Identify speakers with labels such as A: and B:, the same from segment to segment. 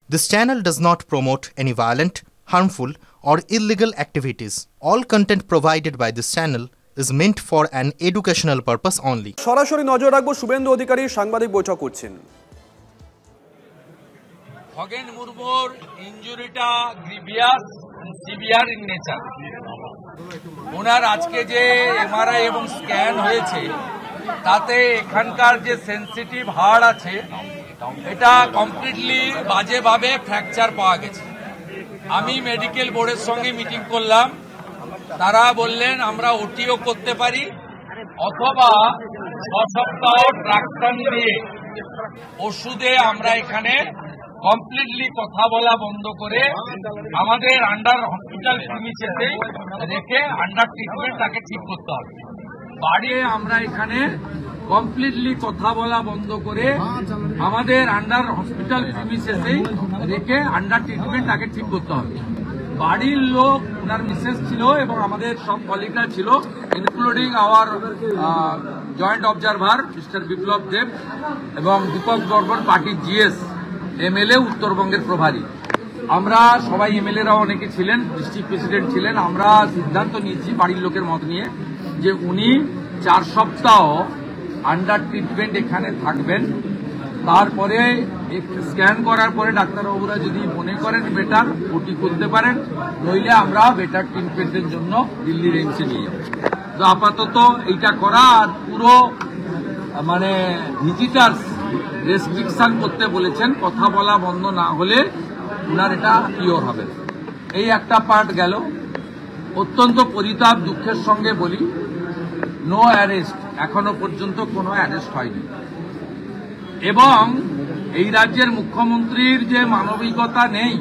A: This channel does not promote any violent, harmful, or illegal activities. All content provided by this channel is meant for an educational purpose only.
B: সরাসরি নজর রাখবো শুভেন্দু অধিকারী সাংবাদিক বৈঠক করছেন।
C: খগেন মুর্মুর ইনজুরিটা গ্রিভিয়াস সিভিয়ার ইন নেচার। ওনার আজকে যে এমআরআই এবং স্ক্যান হয়েছে তাতে এখানকার যে সেন্সিটিভ হাড় আছে এটা কমপ্লিটলি বাজেভাবে ফ্র্যাকচার পাওয়া গেছে। আমি মেডিকেল বোর্ডের সঙ্গে মিটিং করলাম, তারা বললেন আমরা ওটিও করতে পারি অথবা 6 সপ্তাহ ট্রাকশন দিয়ে ওষুধে আমরা এখানে কমপ্লিটলি কথা বলা বন্ধ করে আমাদের আন্ডার হসপিটাল প্রিমিসেসে রেখে আন্ডার ট্রিটমেন্ট তাকে ঠিক করতে হবে। বাড়িয়ে আমরা এখানে কমপ্লিটলি কথা বলা বন্ধ করে আমাদের আন্ডার হসপিটাল প্রিমিসেসে রেখে আন্ডার ট্রিটমেন্ট তাকে ঠিক করতে হবে। বাড়ির লোক ওনার মিসেস ছিল এবং আমাদের সব কলিগরা ছিল, including our joint observer mister Biplab Deb এবং দীপক বর্মন পার্টির জিএস এমএলএ উত্তরবঙ্গের প্রভারী। আমরা সবাই এমএলএরাও অনেকে ছিলেন, ডিস্ট্রিক্ট প্রেসিডেন্ট ছিলেন। আমরা সিদ্ধান্ত নিয়েছি বাড়ির লোকের মত নিয়ে যে উনি 4 সপ্তাহ আন্ডার ট্রিটমেন্ট এখানে থাকবেন। তারপরে স্ক্যান করার পরে ডাক্তারবাবুরা যদি মনে করেন বেটার ওটি করতে পারেন, নইলে আমরা বেটার ট্রিটমেন্টের জন্য দিল্লির এইমসে নিয়ে যাব। তো আপাতত এইটা করা, আর পুরো মানে ভিজিটার্স রেস্ট্রিকশন করতে বলেছেন, কথা বলা বন্ধ না হলে ওনার এটা কিওর হবে। এই একটা পার্ট গেল। অত্যন্ত পরিতাপ দুঃখের সঙ্গে বলি, নো অ্যারেস্ট, এখনো পর্যন্ত কোনো অ্যারেস্ট হয়নি। এবং এই রাজ্যের মুখ্যমন্ত্রীর যে মানবিকতা নেই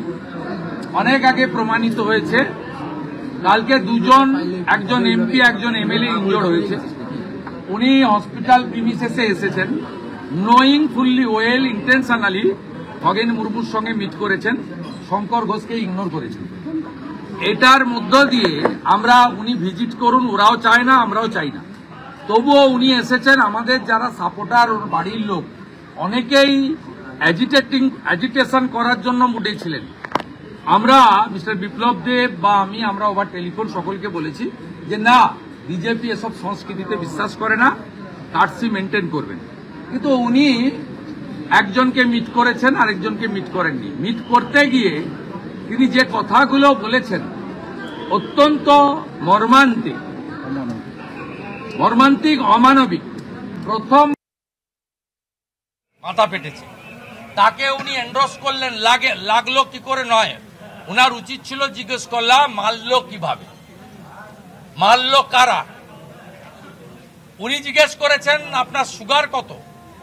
C: অনেক আগে প্রমাণিত হয়েছে। কালকে দুজন, একজন এমপি একজন এমএলএ ইনজোর্ড হয়েছে। উনি হসপিটাল প্রিমিসেসে এসেছেন, knowing fully well intentionally Khagen মুর্মুর সঙ্গে মিট করেছেন, শঙ্কর ঘোষকে ইগনোর করেছেন। এটার মধ্য দিয়ে আমরা উনি ভিজিট করুন, ওরাও চায় না, আমরাও চাই না, তবুও উনি এসেছেন। আমাদের যারা সাপোর্টার ওর বাড়ির লোক অনেকেই অ্যাজিটেশন করার জন্য উঠেছিলেন। আমরা মিস্টার বিপ্লব দেব বা আমরা ওভার টেলিফোন সকলকে বলেছি যে না, বিজেপি এসব সংস্কৃতিতে বিশ্বাস করে না, কার্সি মেনটেন করবেন। কিন্তু উনি একজনকে মিট করেছেন, আরেকজনকে মিট করেননি। মিট করতে গিয়ে তিনি যে কথাগুলো বলেছেন অত্যন্ত মর্মান্তিক, অমানবিক। প্রথম মাথা পেটেছে, তাকে উনি এন্ডোর্স করলেন, লাগলো কি করে নয়। উনার উচিত ছিল জিজ্ঞেস করলাম মারলো কিভাবে, মারলো কারা। উনি জিজ্ঞেস করেছেন আপনার সুগার কত,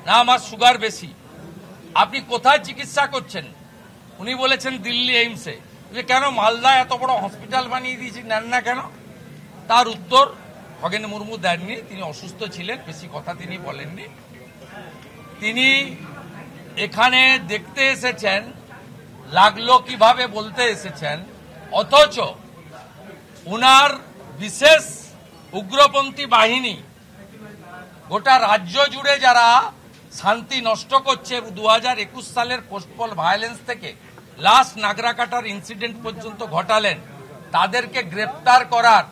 C: না আমার সুগার বেশি। আপনি কোথায় চিকিৎসা করছেন, উনি বলেছেন দিল্লি এইমসে। কেন মালদা এত বড় হসপিটাল বানিয়ে দিয়েছি, নেন না কেন? তার উত্তর খগেন মুর্মু দেননি, তিনি অসুস্থ ছিলেন, বেশি কথা তিনি বলেননি। তিনি এখানে দেখতে এসেছেন, লাগলো কিভাবে বলতে এসেছেন, অথচ উনার বিশেষ উগ্রপন্থী বাহিনী গোটা রাজ্য জুড়ে যারা শান্তি নষ্ট করছে, 2021 সালের পোস্টপল ভায়োলেন্স থেকে লাস্ট নাগরাকাটার ইনসিডেন্ট পর্যন্ত ঘটালেন, তাদেরকে গ্রেপ্তার করার,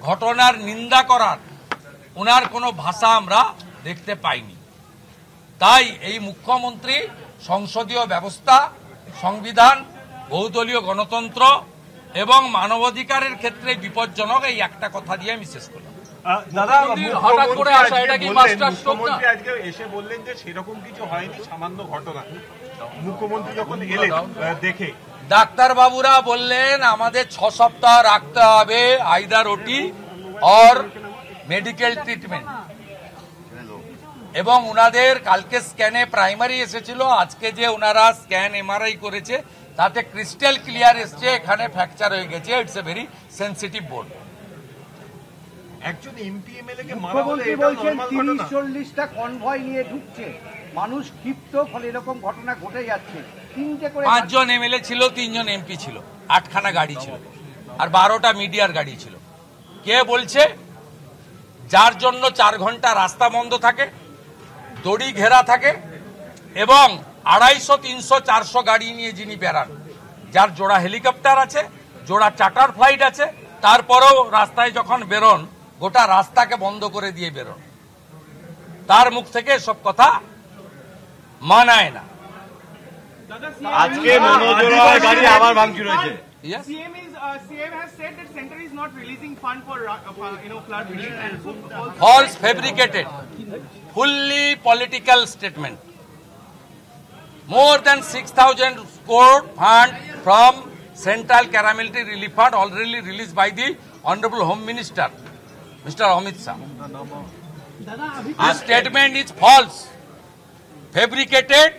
C: ঘটনার নিন্দা করার ওনার কোনো ভাষা আমরা দেখতে পাইনি। তাই এই মুখ্যমন্ত্রী সংসদীয় ব্যবস্থা, সংবিধান, বহুদলীয় গণতন্ত্র এবং মানবাধিকারের ক্ষেত্রে বিপজ্জনক, এই একটা কথা দিয়ে আমি শেষ করলাম।
D: দাদা, হঠাৎ করে আসা, এটা কি মাস্টার স্ট্রোক? আজকে এসে বললেন যে সেরকম কিছু হয়নি, সামান্য ঘটনা। মুখ্যমন্ত্রী যখন এলেন দেখে,
C: ডাক্তার বাবুরা বললেন আমাদের 6 সপ্তাহ রাখতে হবে আইদার ওটি অর মেডিকেল ট্রিটমেন্ট। এবং উনাদের কালকে স্ক্যানে প্রাইমারি এসেছিল, আজকে যে ওনারা স্ক্যান এমআরআই করেছে তাতে ক্রিস্টাল ক্লিয়ার এসছে এখানে ফ্র্যাকচার হয়ে গেছে। ইটস এ ভেরি সেন্সিটিভ বোন।
D: একজন এমপি এমএলএ কে মারা হলে এটা নরমাল ঘটনা।
E: 30-40টা কনভয় নিয়ে ঢুকছে, মানুষ ক্ষিপ্ত, ফলে এরকম ঘটনা ঘটে যাচ্ছে।
C: 5 জন এমএলএ ছিল, 3 জন এমপি ছিল, 8খানা গাড়ি ছিল, আর 12টা মিডিয়ার গাড়ি ছিল। কে বলছে? যার জন্য 4 ঘন্টা রাস্তা বন্ধ থাকে, দড়ি ঘেরা থাকে এবং 250, 300, 400 গাড়ি নিয়ে যিনি বেড়ান, যার জোড়া হেলিকপ্টার আছে, জোড়া চার্টার ফ্লাইট আছে, তারপরেও রাস্তায় যখন বেরোন গোটা রাস্তাকে বন্ধ করে দিয়ে বেরোন, তার মুখ থেকে সব কথা মানায় না।
F: আজকে মনোজোড়ায় গাড়ি আবার ভাঙচুর হয়েছে।
G: CM has said that center is not releasing fund for flood relief and
C: False, fabricated, fully political statement. More than 6,000 crore fund from Central Calamity Relief Fund already released by the Honorable Home Minister, Mr. Amit Shah. This statement is false, fabricated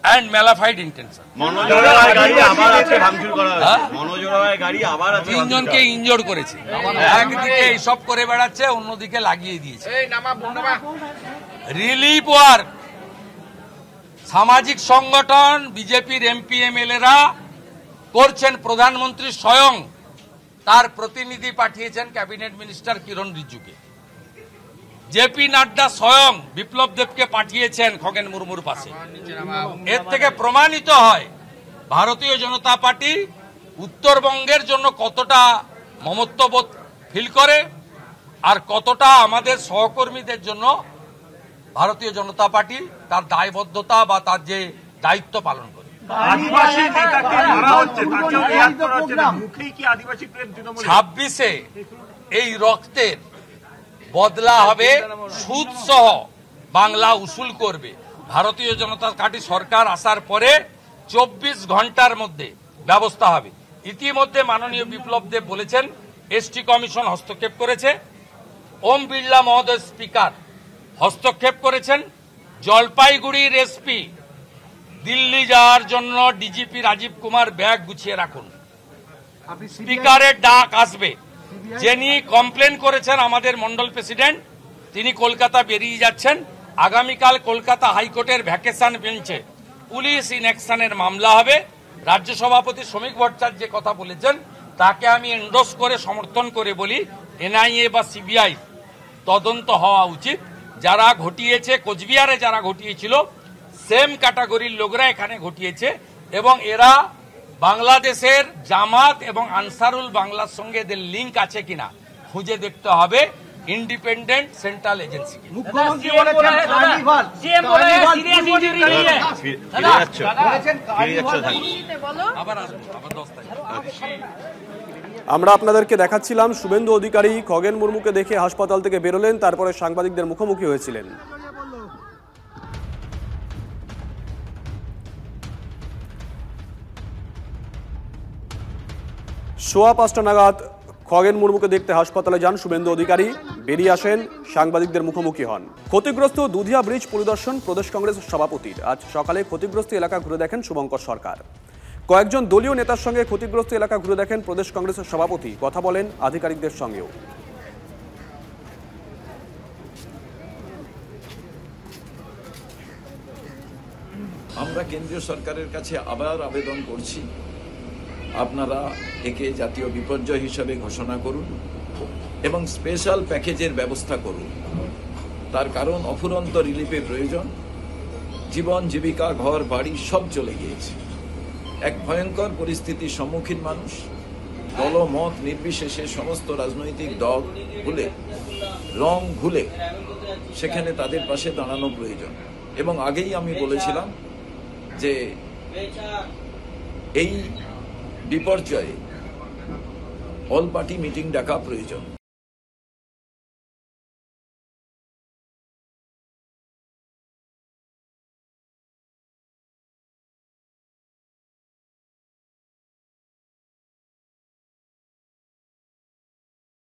C: and malified intention.
F: মনোজোড়ায় গাড়ি আবার আজকে ভাঙচুর করা হয়েছে। মনোজোড়ায় গাড়ি আবার আজকে
C: 3 জনকে ইনজোর করেছে, একদিকে এইসব করে বেড়াচ্ছে, অন্যদিকে লাগিয়ে দিয়েছে। রিলিফ ওয়ার্ক সামাজিক সংগঠন, বিজেপির এমপি এমএলএরা করছেন, প্রধানমন্ত্রী স্বয়ং তার প্রতিনিধি পাঠিয়েছেন ক্যাবিনেট মিনিস্টার কিরণ রিজিজুকে, জেপি নাড্ডা স্বয়ং বিপ্লব দেবকে পাঠিয়েছেন খগেন মুর্মুর পাশে। এর থেকে প্রমাণিত হয় ভারতীয় জনতা পার্টি উত্তরবঙ্গের জন্য কতটা মমত্ববোধ ফিল করে আর কতটা আমাদের সহকর্মীদের জন্য ভারতীয় জনতা পার্টি তার দায়বদ্ধতা বা তার যে দায়িত্ব পালন করে।
D: আদিবাসী নেতাকে মারা হচ্ছে, তাকেও রেয়াত করা হচ্ছে না, মুখেই কি আদিবাসী প্রেম তৃণমূল?
C: 26-এ এই রক্তের বদলা হবে, সুদ সহ বাংলা উসুল করবে। ভারতীয় জনতা পার্টি সরকার আসার পরে 24 ঘন্টার মধ্যে ব্যবস্থা হবে। ইতিমধ্যে মাননীয় বিপ্লব দেব বলেছেন এসটি কমিশন হস্তক্ষেপ করেছে, ওম বিড়লা মহোদয় স্পিকার হস্তক্ষেপ করেছেন, জলপাইগুড়ির এসপি দিল্লি যাওয়ার জন্য ডিজিপি রাজীব কুমার ব্যাগ গুছিয়ে রাখুন, স্পিকারের ডাক আসবে। যিনি কমপ্লেন করেছেন আমাদের মন্ডল প্রেসিডেন্ট, তিনি কলকাতা বেরিয়ে যাচ্ছেন। আগামীকাল কলকাতা হাইকোর্টের ভ্যাকেশন বেঞ্চে পুলিশ ইন অ্যাকশনের মামলা হবে। রাজ্য সভাপতি শ্রমিক ভট্টাচার্য যে কথা বলেছেন তাকে আমি এন্ডোর্স করে সমর্থন করে বলি, এনআইএ বা সিবিআই তদন্ত হওয়া উচিত। যারা ঘটিয়েছে, কোচবিহারে যারা ঘটিয়েছিল, সেম ক্যাটাগরির লোকরা এখানে ঘটিয়েছে এবং এরা বাংলাদেশের জামাত এবং আনসারুল বাংলার সঙ্গে এদের লিঙ্ক আছে কিনা খুঁজে দেখতে হবে ইন্ডিপেন্ডেন্ট সেন্ট্রাল এজেন্সি।
E: মুখ্যমন্ত্রী বলেছেন কার্নিভাল,
C: আবার আসবো, আবার 10 তারিখ।
B: আমরা আপনাদেরকে দেখাচ্ছিলাম শুভেন্দু অধিকারী খগেন মুর্মুকে দেখে হাসপাতাল থেকে বেরোলেন, তারপরে সাংবাদিকদের মুখোমুখি হয়েছিলেন। সোয়া 5টা নাগাদ খগেন মুর্মুকে দেখতে হাসপাতালে যান শুভেন্দু অধিকারী, বেরিয়ে আসেন, সাংবাদিকদের মুখোমুখি হন। ক্ষতিগ্রস্ত দুধিয়া ব্রিজ পরিদর্শন প্রদেশ কংগ্রেস সভাপতির। আজ সকালে ক্ষতিগ্রস্ত এলাকা ঘুরে দেখেন শুভঙ্কর সরকার। কয়েকজন দলীয় নেতার সঙ্গে ক্ষতিগ্রস্ত এলাকা ঘুরে দেখেন প্রদেশ কংগ্রেসের সভাপতি, কথা বলেন আধিকারিকদের সঙ্গেও।
H: আমরা কেন্দ্রীয় সরকারের কাছে আবার আবেদন করছি, আপনারা একে জাতীয় বিপর্যয় হিসাবে ঘোষণা করুন এবং স্পেশাল প্যাকেজের ব্যবস্থা করুন। তার কারণ অফুরন্ত রিলিফের প্রয়োজন। জীবন, জীবিকা, ঘর বাড়ি সব চলে গিয়েছে। এক ভয়ঙ্কর পরিস্থিতির সম্মুখীন মানুষ। দলমত নির্বিশেষে সমস্ত রাজনৈতিক দল ভুলে, রং ভুলে সেখানে তাদের পাশে দাঁড়ানো প্রয়োজন। এবং আগেই আমি বলেছিলাম যে এই বিপর্যয়ে অল পার্টি মিটিং ডাকা প্রয়োজন।